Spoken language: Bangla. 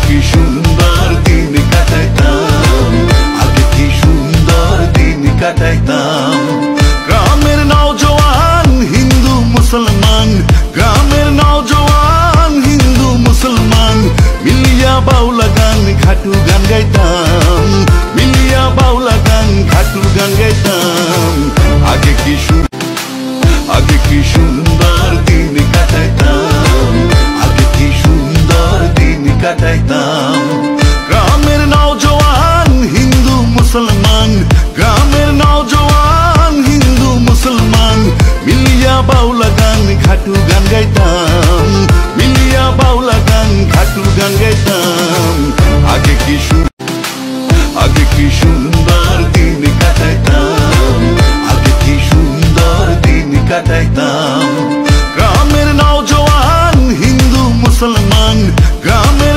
কি সুন্দর দিন কাটাইতাম, আগে কি সুন্দর দিন কাটাইতাম। গ্রামের নওজওয়ান হিন্দু মুসলমান, গ্রামের নওজওয়ান হিন্দু মুসলমান মিলিয়া বাউলা গান খাটু গান গাইতাম, মিলিয়া বাউলা গান খাটু গান গাইতাম। আগে কি সুন্দর দিন কাটাইতাম, আগে কি সুন্দর দিন কাটাইতাম। গ্রামের নওজওয়ান হিন্দু মুসলমান, গ্রামের নওজওয়ান হিন্দু মুসলমান মিলিয়া বাউলা গান খাটু গান গাইতাম, মিলিয়া বাউলা গান খাটু গান গাইতাম। আগে কি সুন্দর দিন কাটাইতাম, আগে কি সুন্দর দিন কাটাইতাম। গ্রামের নওজওয়ান হিন্দু মুসলমান, গ্রামের